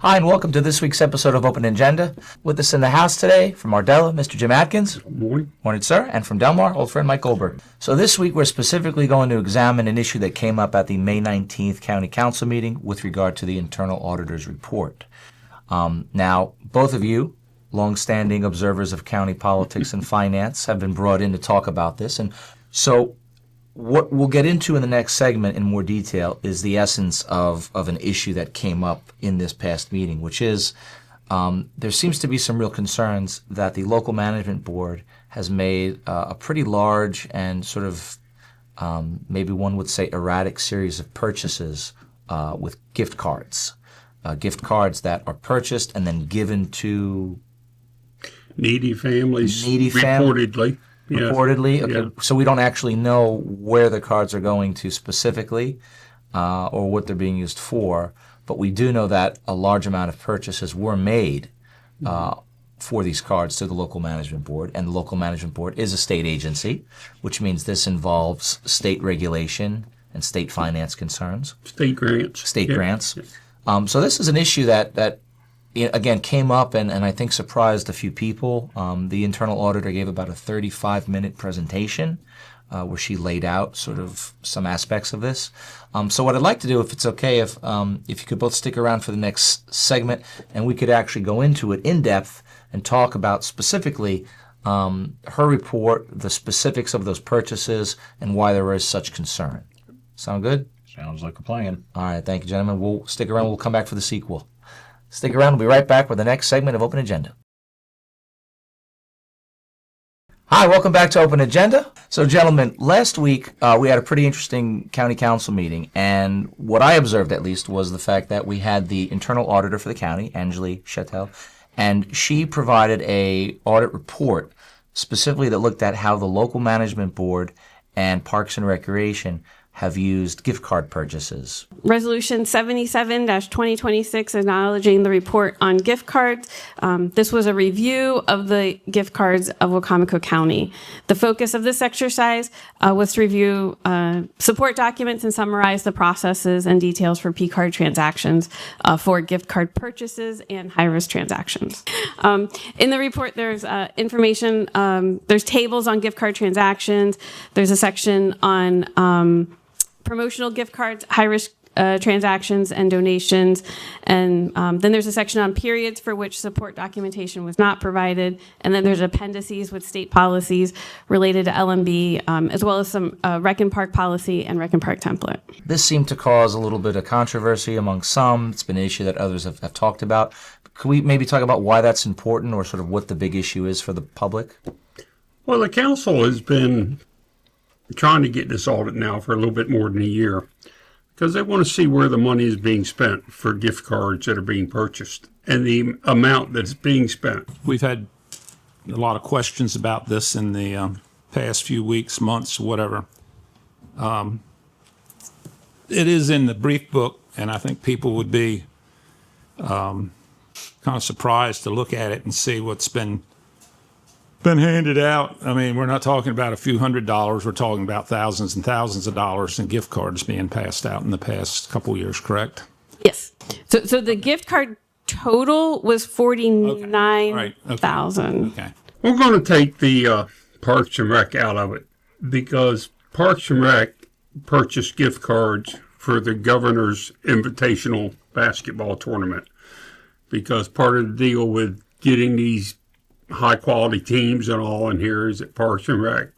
Hi, and welcome to this week's episode of Open Agenda. With us in the house today from Ardella, Mr. Jim Atkins. Good morning. Morning, sir. And from Delmar, old friend Mike Goldberg. So this week we're specifically going to examine an issue that came up at the May 19th County Council meeting with regard to the internal auditor's report. Now, both of you, longstanding observers of county politics and finance, have been brought in to talk about this. And so what we'll get into in the next segment in more detail is the essence of an issue that came up in this past meeting, which is there seems to be some real concerns that the local management board has made a pretty large and sort of maybe one would say erratic series of purchases with gift cards. Gift cards that are purchased and then given to Needy families, reportedly. Reportedly? Okay. Yeah. So we don't actually know where the cards are going to specifically or what they're being used for, but we do know that a large amount of purchases were made for these cards to the local management board, and the local management board is a state agency, which means this involves state regulation and state finance concerns. State grants. State grants. So this is an issue that again, came up and I think surprised a few people. The internal auditor gave about a 35-minute presentation where she laid out sort of some aspects of this. So what I'd like to do, if it's okay, if you could both stick around for the next segment, and we could actually go into it in depth and talk about specifically her report, the specifics of those purchases, and why there is such concern. Sound good? Sounds like a plan. All right, thank you, gentlemen. We'll stick around. We'll come back for the sequel. Stick around. We'll be right back with the next segment of Open Agenda. Hi, welcome back to Open Agenda. So, gentlemen, last week we had a pretty interesting county council meeting, and what I observed, at least, was the fact that we had the internal auditor for the county, Angeli Chattel, and she provided a audit report specifically that looked at how the local management board and Parks and Recreation have used gift card purchases. Resolution 77-2026 acknowledging the report on gift cards. This was a review of the gift cards of Wacomico County. The focus of this exercise was to review support documents and summarize the processes and details for P-card transactions for gift card purchases and high-risk transactions. In the report, there's information, there's tables on gift card transactions. There's a section on promotional gift cards, high-risk transactions and donations, and then there's a section on periods for which support documentation was not provided, and then there's appendices with state policies related to LMB, as well as some rec and park policy and rec and park template. This seemed to cause a little bit of controversy among some. It's been an issue that others have talked about. Could we maybe talk about why that's important, or sort of what the big issue is for the public? Well, the council has been trying to get this audit now for a little bit more than a year because they want to see where the money is being spent for gift cards that are being purchased and the amount that's being spent. We've had a lot of questions about this in the past few weeks, months, whatever. It is in the brief book, and I think people would be kind of surprised to look at it and see what's been handed out. I mean, we're not talking about a few $100s. We're talking about thousands and thousands of dollars in gift cards being passed out in the past couple years, correct? Yes. So the gift card total was $49,000. Okay. We're going to take the Parks and Rec out of it because Parks and Rec purchased gift cards for the Governor's Invitational Basketball Tournament because part of the deal with getting these high-quality teams and all in here is that Parks and Rec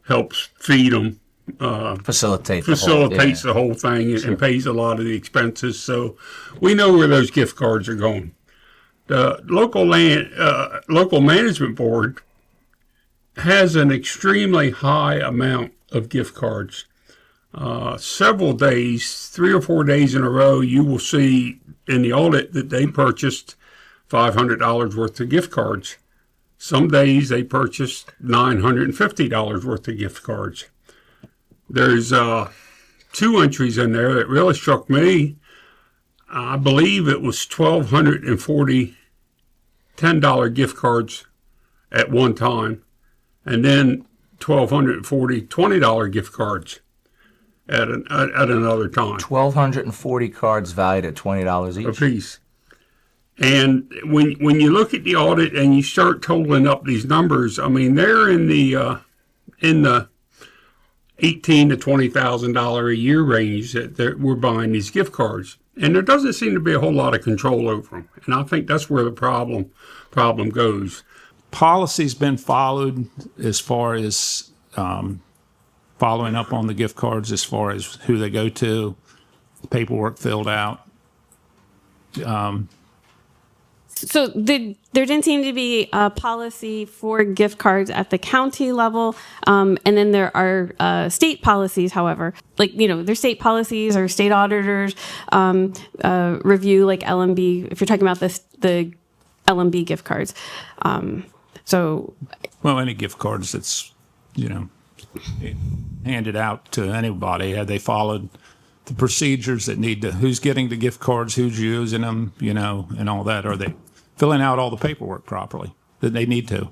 helps feed them, Facilitates the whole thing, and pays a lot of the expenses. So we know where those gift cards are going. The local management board has an extremely high amount of gift cards. Several days, 3 or 4 days in a row, you will see in the audit that they purchased $500 worth of gift cards. Some days they purchased $950 worth of gift cards. There's 2 entries in there that really struck me. I believe it was 1,240 $10 gift cards at one time, and then 1,240 $20 gift cards at another time. 1,240 cards valued at $20 each? A piece. And when you look at the audit and you start totaling up these numbers, I mean, they're in the $18,000 to $20,000 a year range that we're buying these gift cards, and there doesn't seem to be a whole lot of control over them. And I think that's where the problem goes. Policy's been followed as far as following up on the gift cards, as far as who they go to, paperwork filled out. So there didn't seem to be a policy for gift cards at the county level. And then there are state policies, however. Like, there's state policies or state auditors review, like LMB, if you're talking about the LMB gift cards. Well, any gift cards that's, handed out to anybody, have they followed the procedures that need to, who's getting the gift cards, who's using them, and all that? Are they filling out all the paperwork properly that they need to?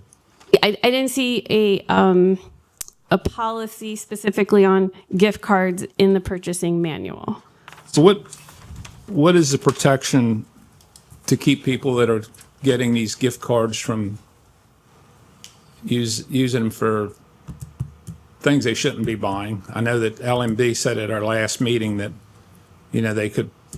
I didn't see a policy specifically on gift cards in the purchasing manual. So what is the protection to keep people that are getting these gift cards from using them for things they shouldn't be buying? I know that LMB said at our last meeting that,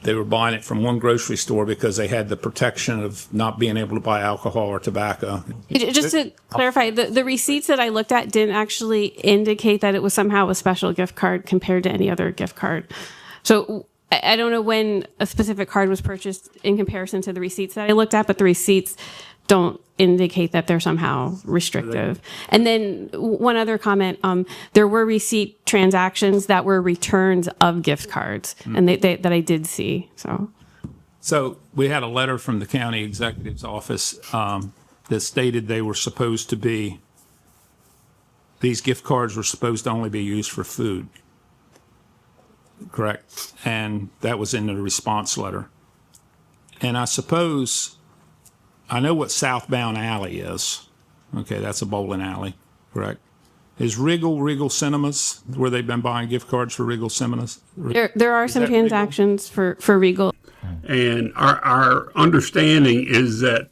they were buying it from one grocery store because they had the protection of not being able to buy alcohol or tobacco. Just to clarify, the receipts that I looked at didn't actually indicate that it was somehow a special gift card compared to any other gift card. So I don't know when a specific card was purchased in comparison to the receipts that I looked at, but the receipts don't indicate that they're somehow restrictive. And then one other comment, there were receipt transactions that were returns of gift cards, and that I did see. So we had a letter from the county executive's office that stated these gift cards were supposed to only be used for food. Correct? And that was in the response letter. And I know what Southbound Alley is. Okay, that's a bowling alley, correct? Is Regal Cinemas, where they've been buying gift cards for Regal Cinemas? there are some transactions for Regal. And our understanding is that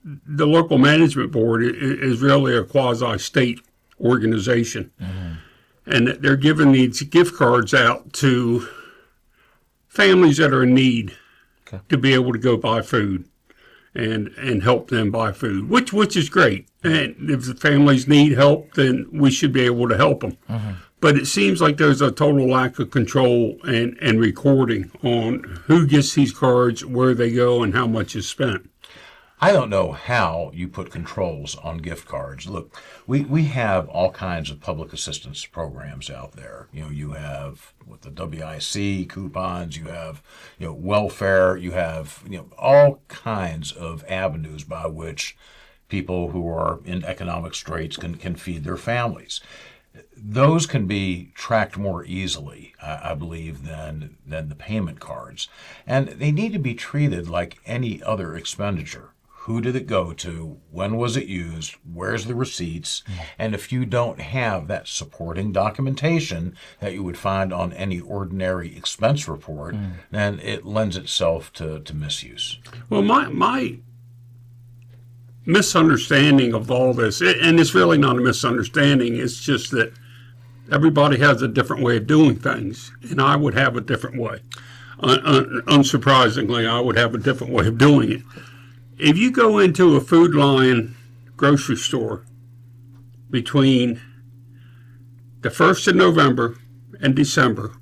the local management board is really a quasi-state organization. Mm-hmm. And that they're giving these gift cards out to families that are in need to be able to go buy food and help them buy food, which is great. And if the families need help, then we should be able to help them. Mm-hmm. But it seems like there's a total lack of control and recording on who gets these cards, where they go, and how much is spent. I don't know how you put controls on gift cards. Look, we have all kinds of public assistance programs out there. You have with the WIC coupons, you have welfare, you have all kinds of avenues by which people who are in economic straits can feed their families. Those can be tracked more easily, I believe, than the payment cards, and they need to be treated like any other expenditure. Who did it go to? When was it used? Where's the receipts? And if you don't have that supporting documentation that you would find on any ordinary expense report, then it lends itself to misuse. Well, my misunderstanding of all this, and it's really not a misunderstanding, it's just that everybody has a different way of doing things, and I would have a different way. Unsurprisingly, I would have a different way of doing it. If you go into a Food Lion grocery store between the 1st of November and December,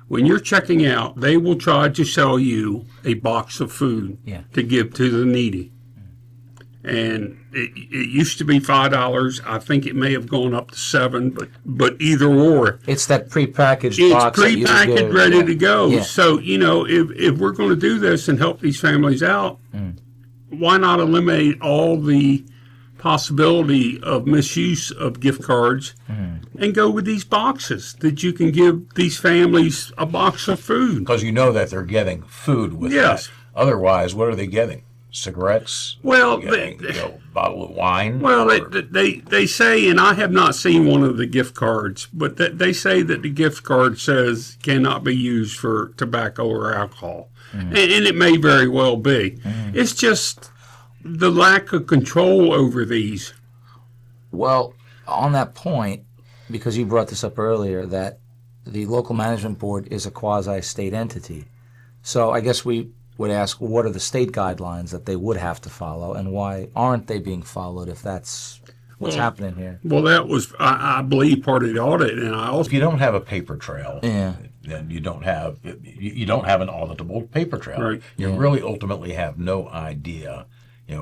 when you're checking out, they will try to sell you a box of food to give to the needy. And it used to be $5. I think it may have gone up to $7, but either or. It's that prepackaged box. It's prepackaged, ready to go. Yeah. So, if we're going to do this and help these families out, why not eliminate all the possibility of misuse of gift cards and go with these boxes that you can give these families a box of food? Because that they're getting food with that. Otherwise, what are they getting? cigarettes? Well, Getting, bottle of wine? Well, or- they say, and I have not seen one of the gift cards, but they say that the gift card says cannot be used for tobacco or alcohol. And it may very well be. It's just the lack of control over these. Well, on that point, because you brought this up earlier, that the local management board is a quasi-state entity. So I guess we would ask, what are the state guidelines that they would have to follow, and why aren't they being followed if that's what's happening here? Well, that was, I believe, part of the audit, and I also If you don't have a paper trail, Yeah. then you don't have an auditable paper trail. Right. You really ultimately have no idea,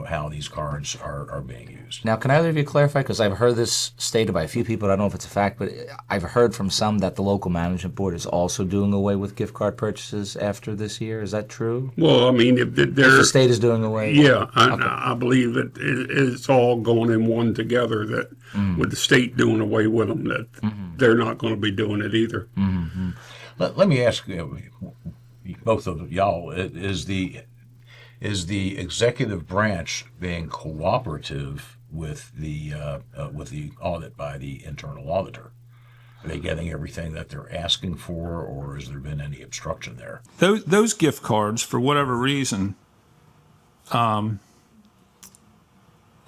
how these cards are being used. Now, can either of you clarify? Because I've heard this stated by a few people. I don't know if it's a fact, but I've heard from some that the local management board is also doing away with gift card purchases after this year. Is that true? well, I mean, if If they're the state is doing away? yeah, I believe that it's all going in one together. That with the state doing away with them, that they're not going to be doing it either. Let me ask both of y'all: is the executive branch being cooperative with the audit by the internal auditor? Are they getting everything that they're asking for, or has there been any obstruction there? Those gift cards, for whatever reason,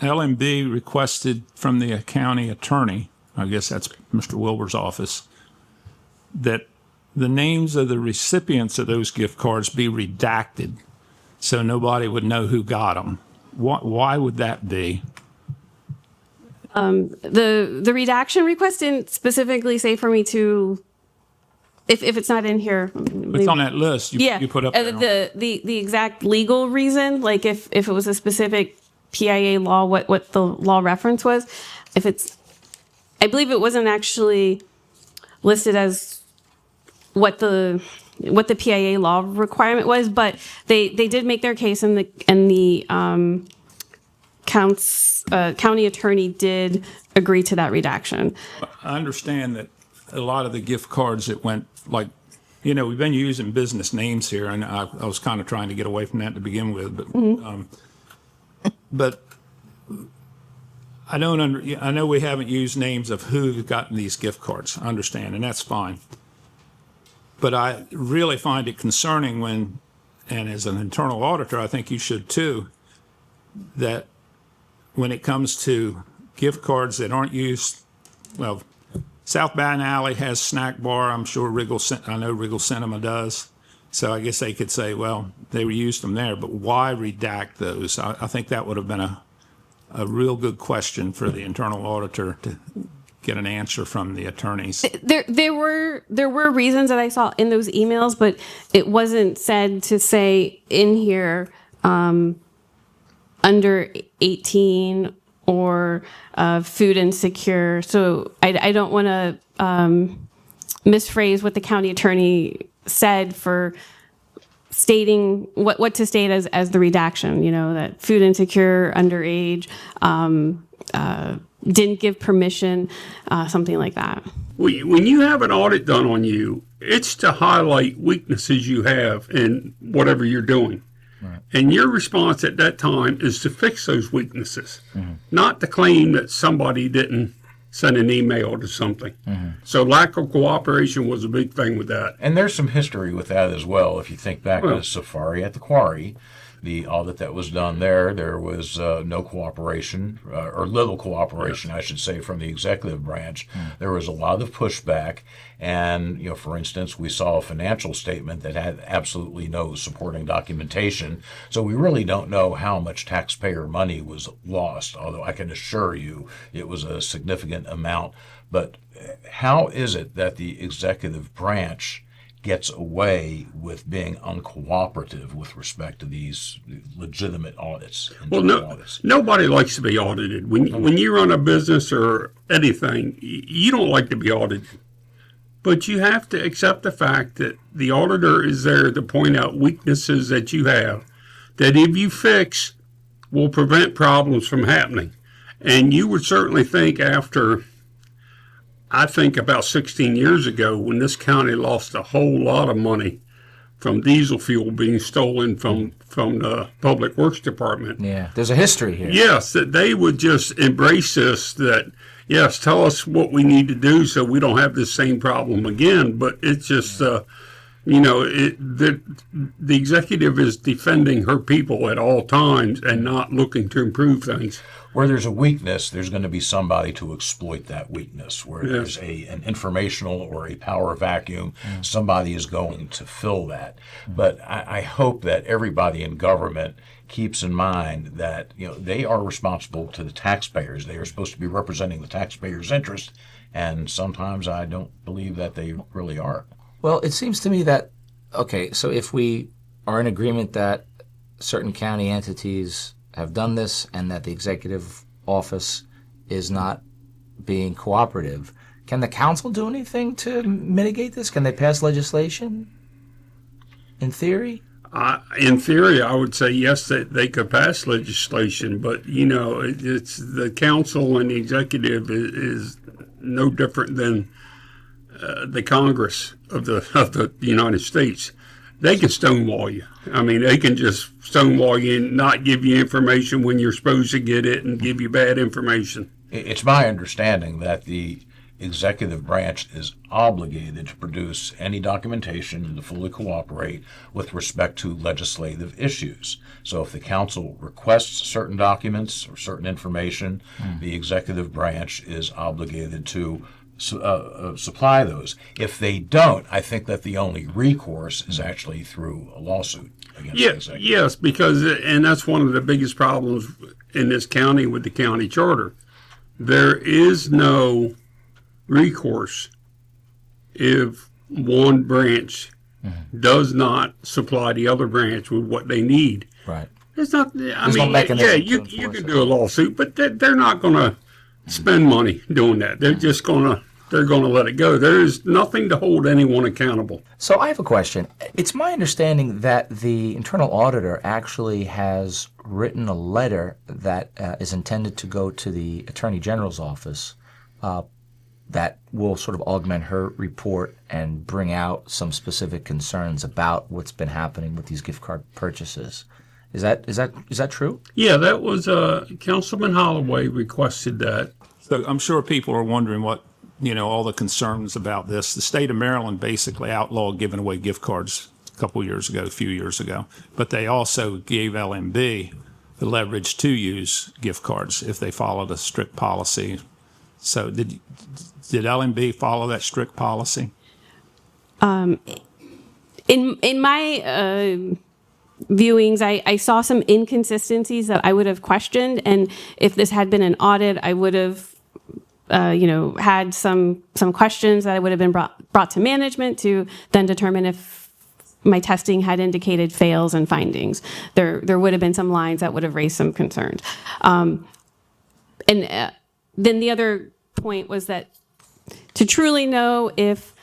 LMB requested from the county attorney, I guess that's Mr. Wilbur's office, that the names of the recipients of those gift cards be redacted so nobody would know who got them. Why would that be? The redaction request didn't specifically say for me to, if it's not in here. It's on that list you put up there. The exact legal reason, like if it was a specific PIA law, what the law reference was. If it's, I believe it wasn't actually listed as what the PIA law requirement was, but they did make their case, and the county attorney did agree to that redaction. I understand that a lot of the gift cards that went, like, we've been using business names here, and I was kind of trying to get away from that to begin with, but I know we haven't used names of who've gotten these gift cards. I understand, and that's fine. But I really find it concerning when, and as an internal auditor, I think you should too, that when it comes to gift cards that aren't used, well, South Baton Alley has snack bar. I'm sure I know Wriggle Cinema does. So I guess they could say, well, they used them there, but why redact those? I think that would have been a real good question for the internal auditor to get an answer from the attorneys. There were reasons that I saw in those emails, but it wasn't said to say in here under 18 or food insecure. So I don't want to misphrase what the county attorney said for stating what to state as the redaction. That food insecure, underage, didn't give permission, something like that. When you have an audit done on you, it's to highlight weaknesses you have in whatever you're doing. Right. And your response at that time is to fix those weaknesses, not to claim that somebody didn't send an email to something. So lack of cooperation was a big thing with that. And there's some history with that as well. If you think back to Safari at the Quarry, the audit that was done there was no cooperation, or little cooperation, I should say, from the executive branch. There was a lot of pushback, and for instance, we saw a financial statement that had absolutely no supporting documentation. So we really don't know how much taxpayer money was lost, although I can assure you it was a significant amount. But how is it that the executive branch gets away with being uncooperative with respect to these legitimate audits? Nobody likes to be audited. When you run a business or anything, you don't like to be audited. But you have to accept the fact that the auditor is there to point out weaknesses that you have, that if you fix, will prevent problems from happening. And you would certainly think after, I think about 16 years ago, when this county lost a whole lot of money from diesel fuel being stolen from the Public Works Department. Yeah, there's a history here. Yes, that they would just embrace this, that, yes, tell us what we need to do so we don't have this same problem again. But it's just, the executive is defending her people at all times and not looking to improve things. Where there's a weakness, there's going to be somebody to exploit that weakness. Where there's an informational or a power vacuum, somebody is going to fill that. But I hope that everybody in government keeps in mind that they are responsible to the taxpayers. They are supposed to be representing the taxpayers' interest, and sometimes I don't believe that they really are. Well, it seems to me that, okay, so if we are in agreement that certain county entities have done this and that the executive office is not being cooperative, can the council do anything to mitigate this? Can they pass legislation? In theory? In theory, I would say yes, that they could pass legislation, but it's the council and the executive is no different than the Congress of the United States. They can stonewall you. I mean, they can just stonewall you and not give you information when you're supposed to get it and give you bad information. It's my understanding that the executive branch is obligated to produce any documentation and to fully cooperate with respect to legislative issues. So if the council requests certain documents or certain information, the executive branch is obligated to supply those. If they don't, I think that the only recourse is actually through a lawsuit against the executive. Yes, because, and that's one of the biggest problems in this county with the county charter. There is no recourse if one branch does not supply the other branch with what they need. Right. It's not, There's no mechanism you to enforce can it. do a lawsuit, but they're not going to spend money doing that. They're just they're going to let it go. There is nothing to hold anyone accountable. So I have a question. It's my understanding that the internal auditor actually has written a letter that is intended to go to the Attorney General's office that will sort of augment her report and bring out some specific concerns about what's been happening with these gift card purchases. Is that true? Yeah, that was Councilman Holloway requested that. So I'm sure people are wondering what, all the concerns about this. The state of Maryland basically outlawed giving away gift cards a few years ago. But they also gave LMB the leverage to use gift cards if they followed a strict policy. So did LMB follow that strict policy? In my viewings, I saw some inconsistencies that I would have questioned, and if this had been an audit, I would have had some questions that would have been brought to management to then determine if my testing had indicated fails and findings. There would have been some lines that would have raised some concerns. Then the other point was that to truly know if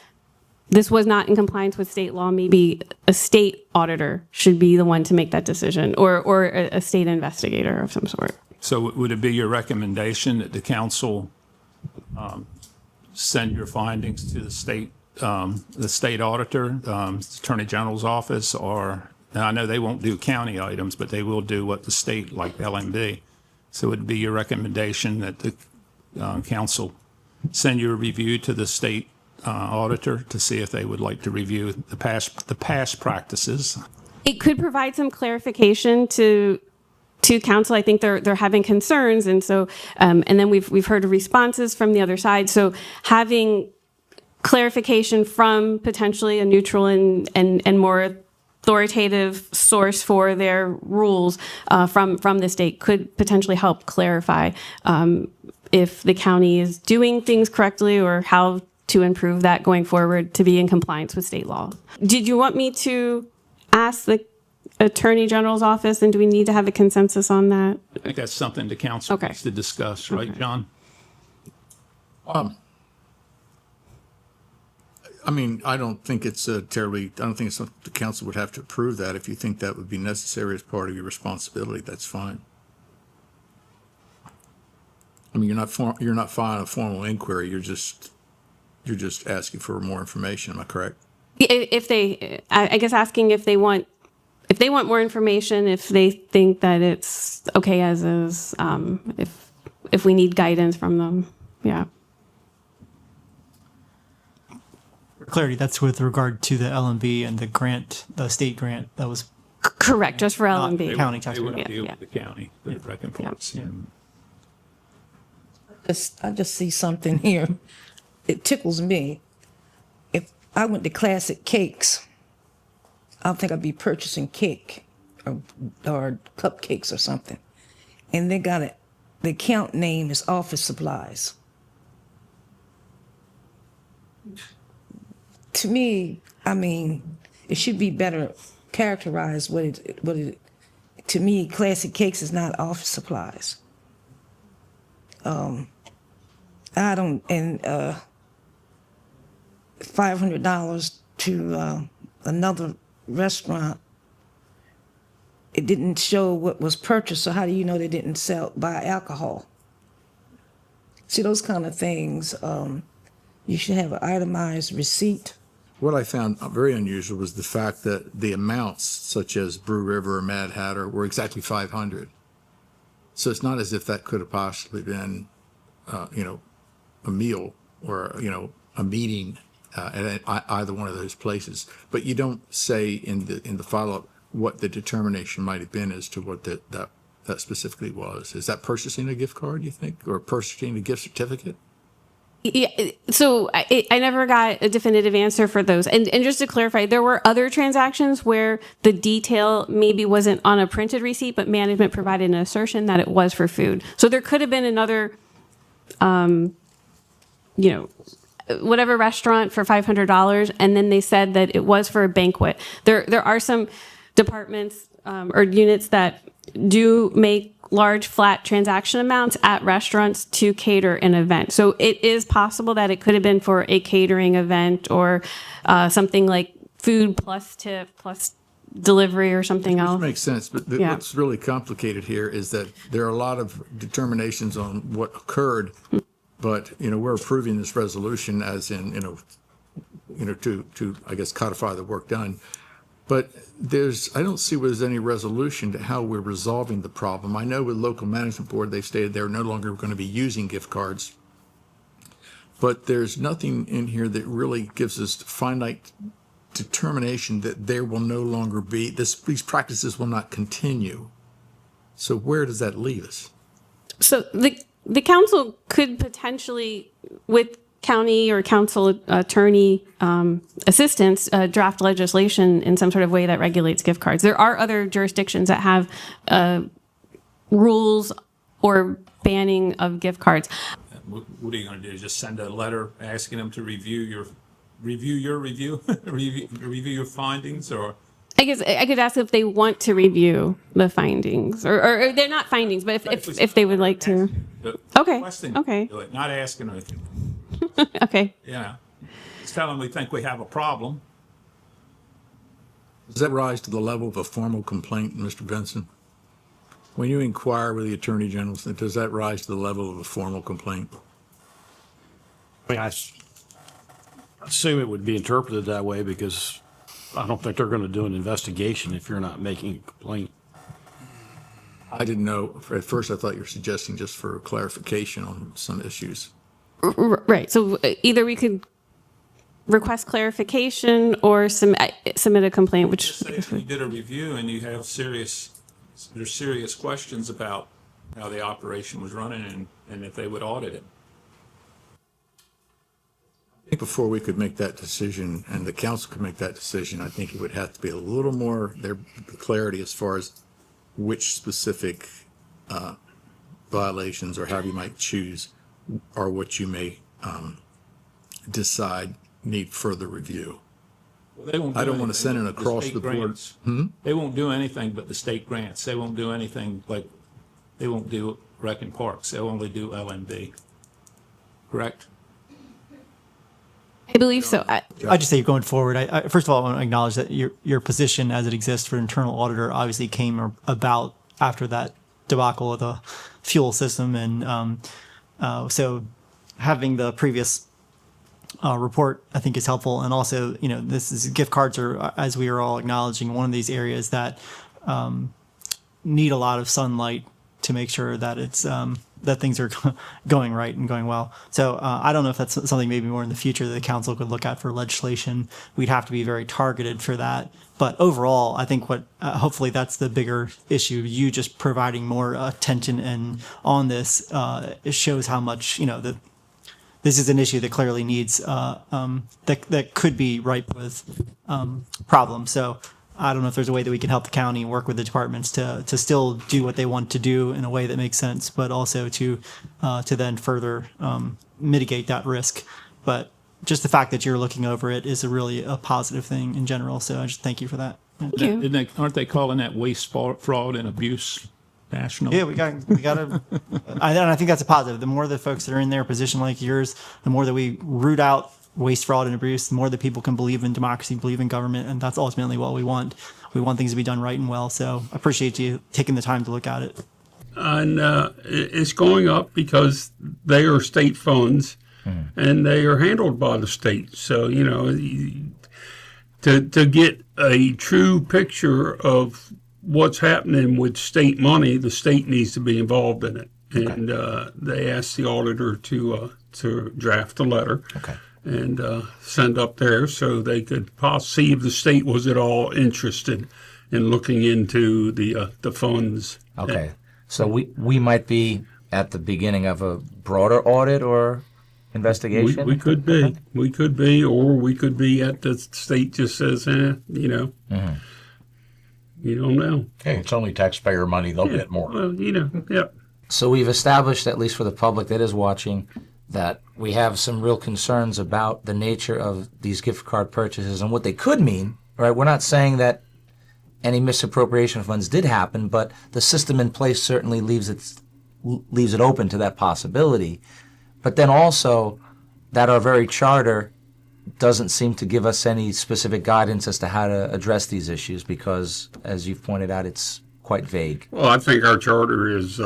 this was not in compliance with state law, maybe a state auditor should be the one to make that decision, or a state investigator of some sort. So would it be your recommendation that the council send your findings to the state auditor, Attorney General's office, or and I know they won't do county items, but they will do what the state, like LMB. So would it be your recommendation that the council send your review to the state auditor to see if they would like to review the past practices? It could provide some clarification to council. I think they're having concerns, and so and then we've heard responses from the other side. So having clarification from potentially a neutral and more authoritative source for their rules from the state could potentially help clarify if the county is doing things correctly or how to improve that going forward to be in compliance with state law. Did you want me to ask the Attorney General's office, and do we need to have a consensus on that? I think that's something the council needs to discuss, right, John? I don't think it's the council would have to approve that. If you think that would be necessary as part of your responsibility, that's fine. You're not filing a formal inquiry. You're just asking for more information. Am I correct? If they, I guess asking if they want more information, if they think that it's okay as is, if we need guidance from them. Yeah. For clarity, that's with regard to the LMB and the grant, the state grant that was Correct, just for not LMB. county They tax. would rate. deal yeah. with the county, the wrecking parts. I just see something here. It tickles me. If I went to Classic Cakes, I don't think I'd be purchasing cake or cupcakes or something. And they got it. The account name is Office Supplies. To me, I mean, it should be better characterized to me, Classic Cakes is not office supplies. I don't, and $500 to another restaurant, it didn't show what was purchased, so how do you know they didn't buy alcohol? See, those kind of things, you should have an itemized receipt. What I found very unusual was the fact that the amounts, such as Brew River or Mad Hatter, were exactly 500. So it's not as if that could have possibly been, a meal or, a meeting at either one of those places. But you don't say in the follow-up what the determination might have been as to what that specifically was. Is that purchasing a gift card, you think, or purchasing a gift certificate? Yeah, so I never got a definitive answer for those. And just to clarify, there were other transactions where the detail maybe wasn't on a printed receipt, but management provided an assertion that it was for food. So there could have been another, whatever restaurant for $500, and then they said that it was for a banquet. There are some departments or units that do make large flat transaction amounts at restaurants to cater an event. So it is possible that it could have been for a catering event or something like food plus tip plus delivery or something else. Which makes sense, but Yeah. what's really complicated here is that there are a lot of determinations on what occurred, but, we're approving this resolution as in, to, I guess, codify the work done. But I don't see where there's any resolution to how we're resolving the problem. I know with local management board, they've stated they're no longer going to be using gift cards. But there's nothing in here that really gives us finite determination that there will no longer be, these practices will not continue. So where does that leave us? So the council could potentially, with county or council attorney assistance, draft legislation in some sort of way that regulates gift cards. There are other jurisdictions that have rules or banning of gift cards. What are you going to do? Just send a letter asking them to review your review your findings, or? I guess I could ask if they want to review the findings, or they're not findings, but if they would like to. Okay. Requesting Okay. to do it, not asking anything. Okay. Just tell them we think we have a problem. Does that rise to the level of a formal complaint, Mr. Benson? When you inquire with the Attorney General, does that rise to the level of a formal complaint? I mean, I assume it would be interpreted that way because I don't think they're going to do an investigation if you're not making a complaint. I didn't know. At first, I thought you were suggesting just for clarification on some issues. Right. So either we could request clarification or submit a complaint, which Just say if you did a review and you have serious questions about how the operation was running and if they would audit it. I think before we could make that decision and the council could make that decision, I think it would have to be a little more clarity as far as which specific violations or how you might choose or what you may decide need further review. Well, they won't I do don't want to anything send it but the across state the board. grants. They won't do anything but the state grants. They won't do anything they won't do rec and parks. They'll only do LMB. Correct? I believe so. I just say going forward, I first of all, I want to acknowledge that your position as it exists for internal auditor obviously came about after that debacle of the fuel system. And so having the previous report, I think, is helpful. And also, this is gift cards are, as we are all acknowledging, one of these areas that need a lot of sunlight to make sure that it's that things are going right and going well. So I don't know if that's something maybe more in the future that the council could look at for legislation. We'd have to be very targeted for that. But overall, I think what hopefully that's the bigger issue. You just providing more attention and on this it shows how much that this is an issue that clearly needs that could be ripe with problems. So I don't know if there's a way that we can help the county and work with the departments to still do what they want to do in a way that makes sense, but also to then further mitigate that risk. But just the fact that you're looking over it is really a positive thing in general. So I just thank you for that. Thank you. Aren't they calling that waste, fraud, and abuse national? Yeah, we got to, and I think that's a positive. The more the folks that are in their position like yours, the more that we root out waste, fraud, and abuse, the more that people can believe in democracy, believe in government, and that's ultimately what we want. We want things to be done right and well. So I appreciate you taking the time to look at it. And it's going up because they are state funds, and they are handled by the state. So to get a true picture of what's happening with state money, the state needs to be involved in it. And they asked the auditor to draft a letter. Okay. And send up there so they could see if the state was at all interested in looking into the funds. Okay. So we might be at the beginning of a broader audit or investigation? We could be. Okay. We could be, or we could be at the state just says, you don't know. Hey, it's only taxpayer money. They'll get more. Well, yeah. So we've established, at least for the public that is watching, that we have some real concerns about the nature of these gift card purchases and what they could mean, right? We're not saying that any misappropriation of funds did happen, but the system in place certainly leaves it open to that possibility. But then also that our very charter doesn't seem to give us any specific guidance as to how to address these issues because, as you've pointed out, it's quite vague. Well, I think our charter is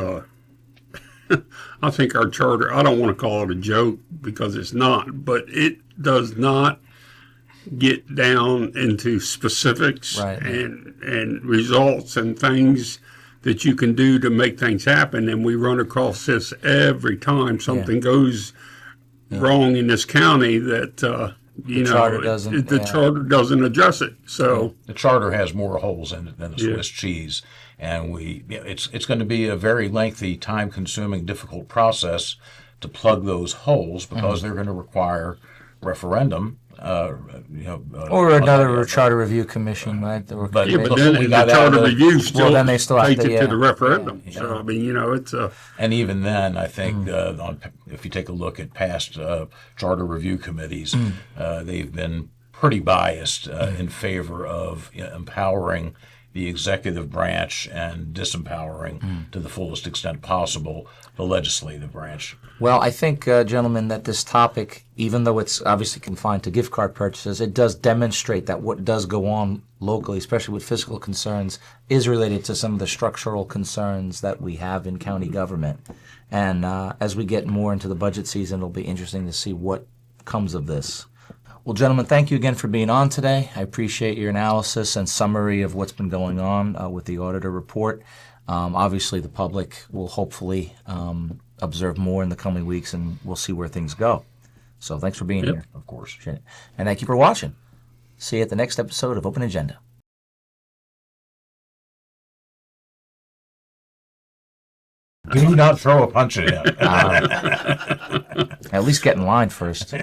I think our charter, I don't want to call it a joke because it's not, but it does not get down into specifics and results and things that you can do to make things happen. And we run across this every time something goes wrong in this county that, the charter doesn't address it. So the charter has more holes in it than the Swiss cheese. And it's going to be a very lengthy, time-consuming, difficult process to plug those holes because they're going to require referendum. Or another charter review commission, right? But then the charter review still then they still have takes to, it to the referendum. So I mean, it's a. And even then, I think if you take a look at past charter review committees, they've been pretty biased in favor of empowering the executive branch and disempowering to the fullest extent possible the legislative branch. Well, I think, gentlemen, that this topic, even though it's obviously confined to gift card purchases, it does demonstrate that what does go on locally, especially with fiscal concerns, is related to some of the structural concerns that we have in county government. And as we get more into the budget season, it'll be interesting to see what comes of this. Well, gentlemen, thank you again for being on today. I appreciate your analysis and summary of what's been going on with the auditor report. Obviously, the public will hopefully observe more in the coming weeks, and we'll see where things go. So thanks for being here, of course. And thank you for watching. See you at the next episode of Open Agenda. Do not throw a punch at him. At least get in line first.